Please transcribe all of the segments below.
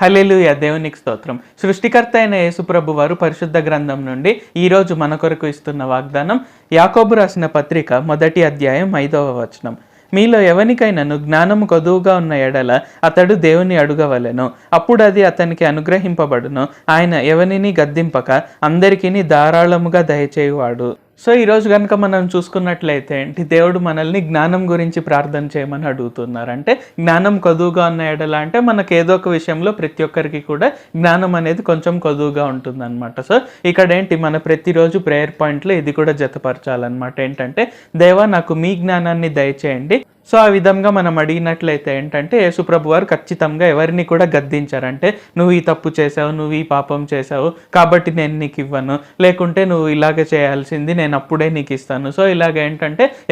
హల్లెలూయా, దేవునికి స్తోత్రం. సృష్టికర్త అయిన యేసుప్రభు వారు పరిశుద్ధ గ్రంథం నుండి ఈరోజు మన కొరకు ఇస్తున్న వాగ్దానం యాకోబు రాసిన పత్రిక 1వ అధ్యాయం 5వ వచనం. మీలో ఎవనికైనాను జ్ఞానము కొదువుగా ఉన్న ఎడల అతడు దేవుని అడుగవలెను, అప్పుడు అది అతనికి అనుగ్రహింపబడును. ఆయన ఎవనిని గద్దింపక అందరికీ ధారాళముగా దయచేయువాడు. సో ఈరోజు కనుక మనం చూసుకున్నట్లయితే దేవుడు మనల్ని జ్ఞానం గురించి ప్రార్థన చేయమని అడుగుతున్నారు. అంటే జ్ఞానం కొదువుగా ఉన్న ఎడల అంటే మనకు ఏదో ఒక విషయంలో ప్రతి ఒక్కరికి కూడా జ్ఞానం అనేది కొంచెం కొదువుగా ఉంటుందన్నమాట. సో ఇక్కడ మన ప్రతిరోజు ప్రేయర్ పాయింట్లో ఇది కూడా జతపరచాలన్నమాట. ఏంటంటే దేవా నాకు మీ జ్ఞానాన్ని దయచేయండి. సో ఆ విధంగా మనం అడిగినట్లయితే యేసుప్రభు వారు ఖచ్చితంగా ఎవరిని కూడా గద్దించారంటే నువ్వు ఈ తప్పు చేసావు, నువ్వు ఈ పాపం చేసావు కాబట్టి నేను నీకు ఇవ్వను, లేకుంటే నువ్వు ఇలాగ చేయాల్సింది నేను అప్పుడే నీకు ఇస్తాను. సో ఇలాగ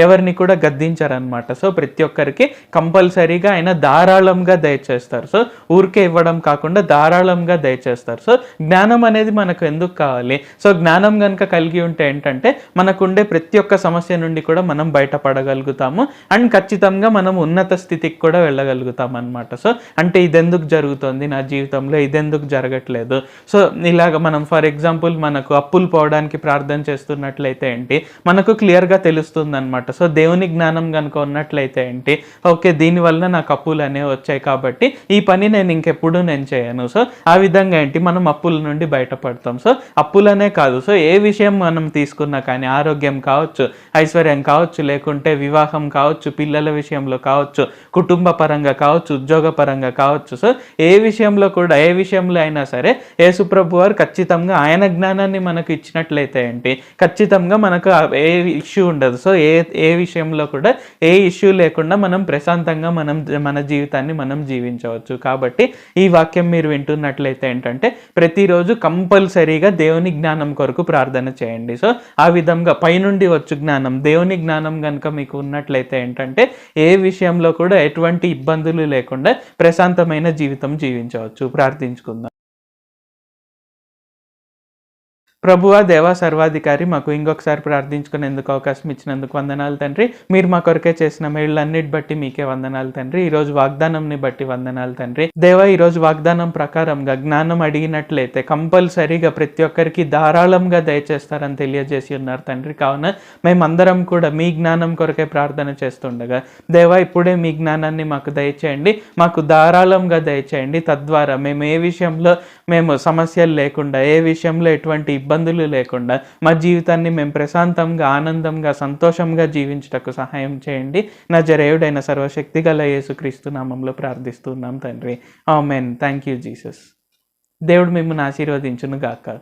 ఎవరిని కూడా గద్దించారనమాట. సో ప్రతి ఒక్కరికి కంపల్సరీగా ఆయన ధారాళంగా దయచేస్తారు. సో ఊరికే ఇవ్వడం కాకుండా ధారాళంగా దయచేస్తారు. సో జ్ఞానం అనేది మనకు ఎందుకు కావాలి? సో జ్ఞానం కనుక కలిగి ఉంటే మనకుండే ప్రతి ఒక్క సమస్య నుండి కూడా మనం బయటపడగలుగుతాము అండ్ ఖచ్చితంగా మనం ఉన్నత స్థితికి కూడా వెళ్ళగలుగుతాం అనమాట. సో ఇదెందుకు జరుగుతుంది నా జీవితంలో, ఇదెందుకు జరగట్లేదు? సో ఇలాగ మనం ఫర్ ఎగ్జాంపుల్ మనకు అప్పులు పోవడానికి ప్రార్థన చేస్తున్నట్లయితే మనకు క్లియర్గా తెలుస్తుంది అనమాట. సో దేవుని జ్ఞానం కనుక ఉన్నట్లయితే ఓకే దీనివల్ల నాకు అప్పులు అనేవి వచ్చాయి కాబట్టి ఈ పని నేను ఇంకెప్పుడు నేను చేయను. సో ఆ విధంగా మనం అప్పుల నుండి బయటపడతాం. సో అప్పులనే కాదు, సో ఏ విషయం మనం తీసుకున్నా కానీ ఆరోగ్యం కావచ్చు, ఐశ్వర్యం కావచ్చు, లేకుంటే వివాహం కావచ్చు, పిల్లల విషయంలో కావచ్చు, కుటుంబ పరంగా కావచ్చు, ఉద్యోగ పరంగా కావచ్చు. సో ఏ విషయంలో కూడా ఏ విషయంలో అయినా సరే యేసుప్రభు వారు ఖచ్చితంగా ఆయన జ్ఞానాన్ని మనకు ఇచ్చినట్లయితే ఖచ్చితంగా మనకు ఏ ఇష్యూ ఉండదు. సో ఏ విషయంలో కూడా ఏ ఇష్యూ లేకుండా మనం ప్రశాంతంగా మన జీవితాన్ని మనం జీవించవచ్చు. కాబట్టి ఈ వాక్యం మీరు వింటున్నట్లయితే ప్రతిరోజు కంపల్సరీగా దేవుని జ్ఞానం కొరకు ప్రార్థన చేయండి. సో ఆ విధంగా పైనుండి వచ్చు జ్ఞానం, దేవుని జ్ఞానం కనుక మీకు ఉన్నట్లయితే ఏ విషయంలో కూడా ఎటువంటి ఇబ్బందులు లేకుండా ప్రశాంతమైన జీవితం జీవించవచ్చు. ప్రార్థించుకుందాం. ప్రభువా, దేవా, సర్వాధికారి, మాకు ఇంకొకసారి ప్రార్థించుకునేందుకు అవకాశం ఇచ్చినందుకు వందనాలు తండ్రి. మీరు మా కొరకే చేసిన మేళ్ళన్నిటి బట్టి మీకే వందనాలు తండ్రి. ఈరోజు వాగ్దానంని బట్టి వందనాలు తండ్రి. దేవా, ఈరోజు వాగ్దానం ప్రకారంగా జ్ఞానం అడిగినట్లయితే కంపల్సరీగా ప్రతి ఒక్కరికి ధారాళంగా దయచేస్తారని తెలియజేసి ఉన్నారు తండ్రి. కావున మేమందరం కూడా మీ జ్ఞానం కొరకే ప్రార్థన చేస్తుండగా దేవా ఇప్పుడే మీ జ్ఞానాన్ని మాకు దయచేయండి, మాకు ధారాళంగా దయచేయండి. తద్వారా మేము ఏ విషయంలో సమస్యలు లేకుండా, ఏ విషయంలో ఎటువంటి ఇబ్బందులు లేకుండా మా జీవితాన్ని మేము ప్రశాంతంగా, ఆనందంగా, సంతోషంగా జీవించుటకు సహాయం చేయండి. నజరేయుడైన సర్వశక్తి గల యేసుక్రీస్తు నామంలో ప్రార్థిస్తున్నాం తండ్రి. ఆమేన్. Thank you Jesus. దేవుడు మిమ్మల్ని ఆశీర్వదించును గాక.